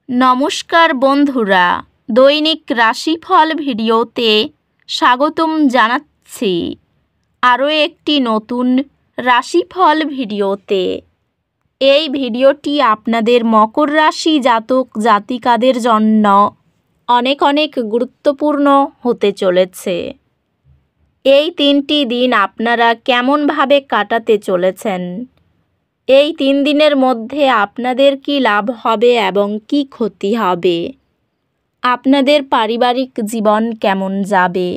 নমস্কার বন্ধুরা, দৈনিক রাশিফল ভিডিওতে স্বাগতম জানাচ্ছি আরও একটি নতুন রাশিফল ভিডিওতে। এই ভিডিওটি আপনাদের মকর রাশি জাতক জাতিকাদের জন্য অনেক গুরুত্বপূর্ণ হতে চলেছে। এই 3টি দিন আপনারা কেমনভাবে কাটাতে চলেছেন, এই 3 দিনের মধ্যে আপনাদের কি লাভ হবে এবং কি ক্ষতি হবে, আপনাদের পারিবারিক জীবন কেমন যাবে,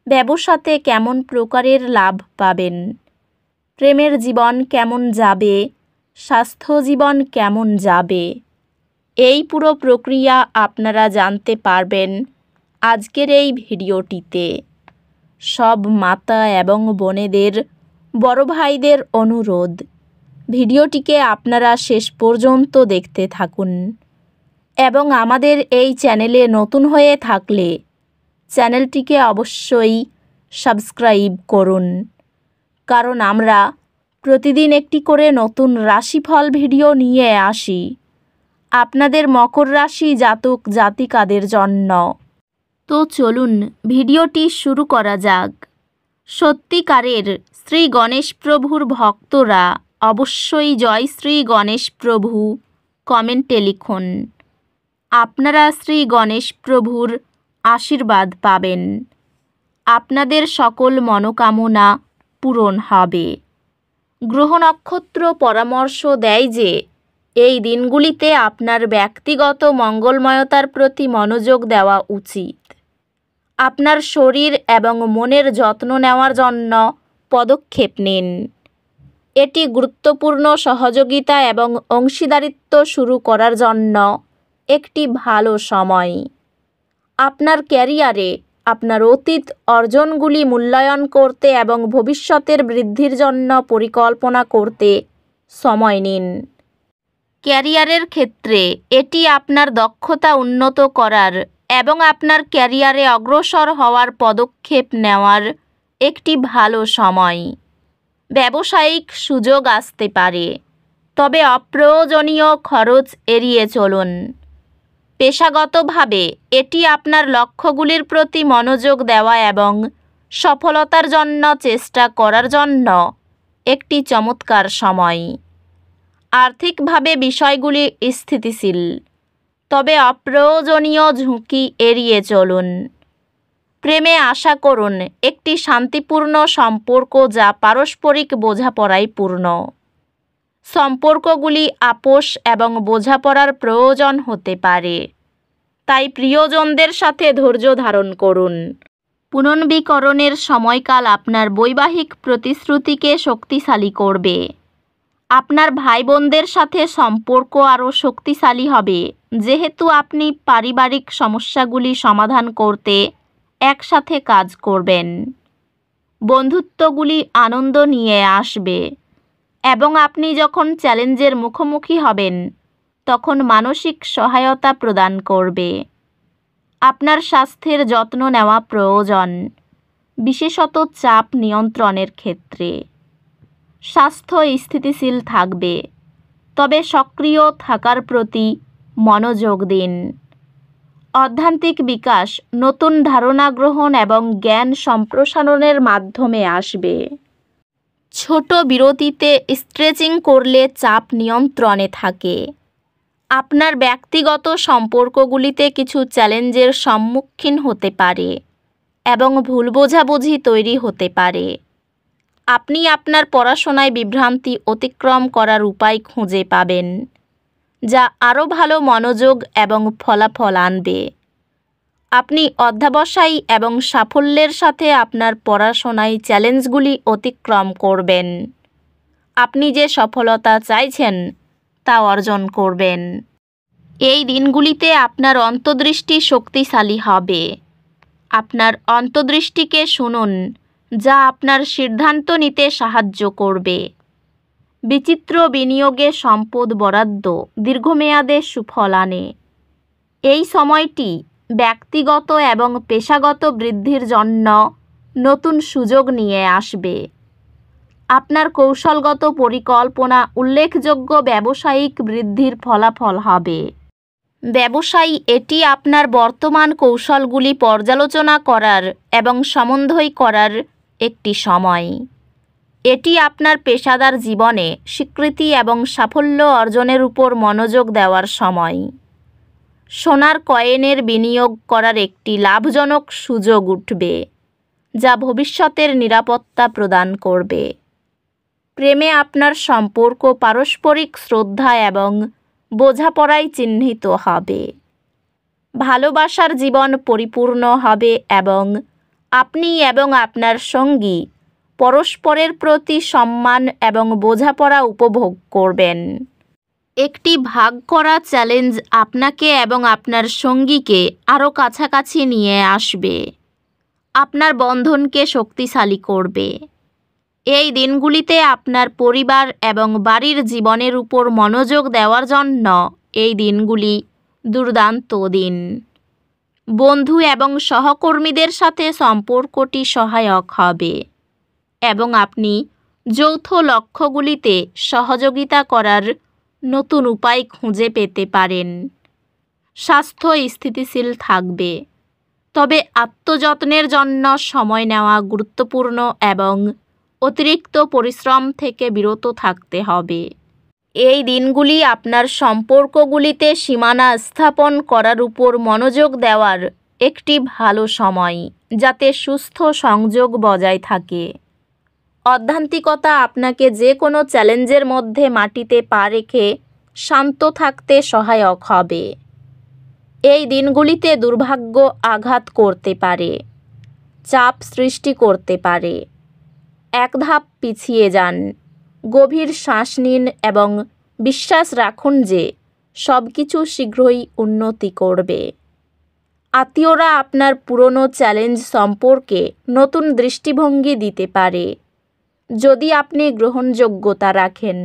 ব্যবসাতে কেমন প্রকারের লাভ পাবেন, প্রেমের জীবন কেমন যাবে, স্বাস্থ্য জীবন কেমন যাবে, এই পুরো প্রক্রিয়া আপনারা জানতে পারবেন আজকের এই ভিডিওটিতে। সব মাতা এবং বোনেদের, বড় ভাইদের অনুরোধ, ভিডিওটিকে আপনারা শেষ পর্যন্ত দেখতে থাকুন এবং আমাদের এই চ্যানেলে নতুন হয়ে থাকলে চ্যানেলটিকে অবশ্যই সাবস্ক্রাইব করুন, কারণ আমরা প্রতিদিন একটি করে নতুন রাশিফল ভিডিও নিয়ে আসি আপনাদের মকর রাশি জাতক জাতিকাদের জন্য। তো চলুন ভিডিওটি শুরু করা যাক। সত্যিকারের শ্রী গণেশ প্রভুর ভক্তরা অবশ্যই জয় শ্রী গণেশ প্রভু কমেন্টে লিখুন। আপনারা শ্রী গণেশ প্রভুর আশীর্বাদ পাবেন, আপনাদের সকল মনোকামনা পূরণ হবে। গ্রহ নক্ষত্র পরামর্শ দেয় যে এই দিনগুলিতে আপনার ব্যক্তিগত মঙ্গলময়তার প্রতি মনোযোগ দেওয়া উচিত। আপনার শরীর এবং মনের যত্ন নেওয়ার জন্য পদক্ষেপ নিন। এটি গুরুত্বপূর্ণ সহযোগিতা এবং অংশীদারিত্ব শুরু করার জন্য একটি ভালো সময়। আপনার ক্যারিয়ারে আপনার অতীত অর্জনগুলি মূল্যায়ন করতে এবং ভবিষ্যতের বৃদ্ধির জন্য পরিকল্পনা করতে সময় নিন। ক্যারিয়ারের ক্ষেত্রে এটি আপনার দক্ষতা উন্নত করার এবং আপনার ক্যারিয়ারে অগ্রসর হওয়ার পদক্ষেপ নেওয়ার একটি ভালো সময়। ব্যবসায়িক সুযোগ আসতে পারে, তবে অপ্রয়োজনীয় খরচ এড়িয়ে চলুন। পেশাগতভাবে এটি আপনার লক্ষ্যগুলির প্রতি মনোযোগ দেওয়া এবং সফলতার জন্য চেষ্টা করার জন্য একটি চমৎকার সময়। আর্থিকভাবে বিষয়গুলি স্থিতিশীল, তবে অপ্রয়োজনীয় ঝুঁকি এড়িয়ে চলুন। প্রেমে আশা করুন একটি শান্তিপূর্ণ সম্পর্ক যা পারস্পরিক বোঝাপড়ায় পূর্ণ। সম্পর্কগুলি আপোষ এবং বোঝাপড়ার প্রয়োজন হতে পারে, তাই প্রিয়জনদের সাথে ধৈর্য ধারণ করুন। পুনর্নবীকরণের সময়কাল আপনার বৈবাহিক প্রতিশ্রুতিকে শক্তিশালী করবে। আপনার ভাই বোনদের সাথে সম্পর্ক আরও শক্তিশালী হবে, যেহেতু আপনি পারিবারিক সমস্যাগুলি সমাধান করতে একসাথে কাজ করবেন। বন্ধুত্বগুলি আনন্দ নিয়ে আসবে এবং আপনি যখন চ্যালেঞ্জের মুখোমুখি হবেন তখন মানসিক সহায়তা প্রদান করবে। আপনার স্বাস্থ্যের যত্ন নেওয়া প্রয়োজন, বিশেষত চাপ নিয়ন্ত্রণের ক্ষেত্রে। স্বাস্থ্য স্থিতিশীল থাকবে, তবে সক্রিয় থাকার প্রতি মনোযোগ দিন। অধ্যাত্মিক বিকাশ নতুন ধারণা গ্রহণ এবং জ্ঞান সম্প্রসারণের মাধ্যমে আসবে। ছোট বিরতিতে স্ট্রেচিং করলে চাপ নিয়ন্ত্রণে থাকে। আপনার ব্যক্তিগত সম্পর্কগুলিতে কিছু চ্যালেঞ্জের সম্মুখীন হতে পারে এবং ভুল বোঝাবুঝি তৈরি হতে পারে। আপনি আপনার পড়াশোনায় বিভ্রান্তি অতিক্রম করার উপায় খুঁজে পাবেন, যা আরও ভালো মনোযোগ এবং ফলাফল আনবে। আপনি অধ্যবসায়ী এবং সাফল্যের সাথে আপনার পড়াশোনায় চ্যালেঞ্জগুলি অতিক্রম করবেন। আপনি যে সফলতা চাইছেন তা অর্জন করবেন। এই দিনগুলিতে আপনার অন্তর্দৃষ্টি শক্তিশালী হবে। আপনার অন্তর্দৃষ্টিকে শুনুন, যা আপনার সিদ্ধান্ত নিতে সাহায্য করবে। বিচিত্র বিনিয়োগে সম্পদ বরাদ্দ দীর্ঘমেয়াদে সুফল আনে। এই সময়টি ব্যক্তিগত এবং পেশাগত বৃদ্ধির জন্য নতুন সুযোগ নিয়ে আসবে। আপনার কৌশলগত পরিকল্পনা উল্লেখযোগ্য ব্যবসায়িক বৃদ্ধির ফলাফল হবে। ব্যবসায়ী, এটি আপনার বর্তমান কৌশলগুলি পর্যালোচনা করার এবং সমন্বয় করার একটি সময়। এটি আপনার পেশাদার জীবনে স্বীকৃতি এবং সাফল্য অর্জনের উপর মনোযোগ দেওয়ার সময়। সোনার কয়েনের বিনিয়োগ করার একটি লাভজনক সুযোগ উঠবে, যা ভবিষ্যতের নিরাপত্তা প্রদান করবে। প্রেমে আপনার সম্পর্ক পারস্পরিক শ্রদ্ধা এবং বোঝাপড়ায় চিহ্নিত হবে। ভালোবাসার জীবন পরিপূর্ণ হবে এবং আপনি এবং আপনার সঙ্গী পরস্পরের প্রতি সম্মান এবং বোঝাপড়া উপভোগ করবেন। একটি ভাগ করা চ্যালেঞ্জ আপনাকে এবং আপনার সঙ্গীকে আরও কাছাকাছি নিয়ে আসবে, আপনার বন্ধনকে শক্তিশালী করবে। এই দিনগুলিতে আপনার পরিবার এবং বাড়ির জীবনের উপর মনোযোগ দেওয়ার জন্য এই দিনগুলি দুর্দান্ত দিন। বন্ধু এবং সহকর্মীদের সাথে সম্পর্কটি সহায়ক হবে এবং আপনি যৌথ লক্ষ্যগুলিতে সহযোগিতা করার নতুন উপায় খুঁজে পেতে পারেন। স্বাস্থ্য স্থিতিশীল থাকবে, তবে আত্মযত্নের জন্য সময় নেওয়া গুরুত্বপূর্ণ এবং অতিরিক্ত পরিশ্রম থেকে বিরত থাকতে হবে। এই দিনগুলি আপনার সম্পর্কগুলিতে সীমানা স্থাপন করার উপর মনোযোগ দেওয়ার একটি ভালো সময়, যাতে সুস্থ সংযোগ বজায় থাকে। অধ্যাত্মিকতা আপনাকে যে কোনো চ্যালেঞ্জের মধ্যে মাটিতে পা রেখে শান্ত থাকতে সহায়ক হবে। এই দিনগুলিতে দুর্ভাগ্য আঘাত করতে পারে, চাপ সৃষ্টি করতে পারে। এক ধাপ পিছিয়ে যান, গভীর শ্বাস নিন এবং বিশ্বাস রাখুন যে সব কিছু শীঘ্রই উন্নতি করবে। আত্মীয়রা আপনার পুরনো চ্যালেঞ্জ সম্পর্কে নতুন দৃষ্টিভঙ্গি দিতে পারে, যদি আপনি গ্রহণযোগ্যতা রাখেন।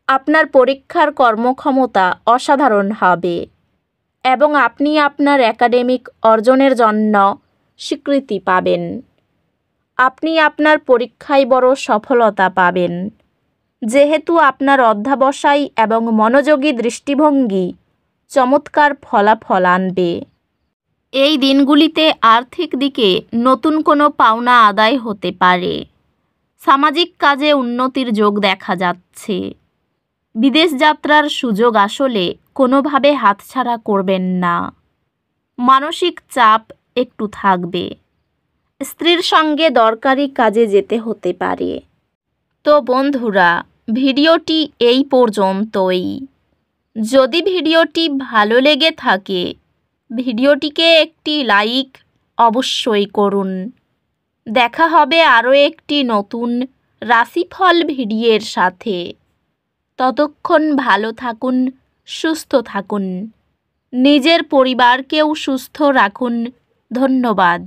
আপনার পরীক্ষার কর্মক্ষমতা অসাধারণ হবে এবং আপনি আপনার একাডেমিক অর্জনের জন্য স্বীকৃতি পাবেন। আপনি আপনার পরীক্ষায় বড় সফলতা পাবেন, যেহেতু আপনার অধ্যবসায় এবং মনোযোগী দৃষ্টিভঙ্গি চমৎকার ফলাফল আনবে। এই দিনগুলিতে আর্থিক দিকে নতুন কোনো পাওনা আদায় হতে পারে। সামাজিক কাজে উন্নতির যোগ দেখা যাচ্ছে। বিদেশ যাত্রার সুযোগ আসলে কোনোভাবে হাতছাড়া করবেন না। মানসিক চাপ একটু থাকবে। স্ত্রীর সঙ্গে দরকারি কাজে যেতে হতে পারে। তো বন্ধুরা, ভিডিওটি এই পর্যন্তই। যদি ভিডিওটি ভালো লেগে থাকে, ভিডিওটিকে একটি লাইক অবশ্যই করুন। দেখা হবে আরও একটি নতুন রাশিফল ভিডিওর সাথে। ততক্ষণ ভালো থাকুন, সুস্থ থাকুন, নিজের পরিবারকেও সুস্থ রাখুন। ধন্যবাদ।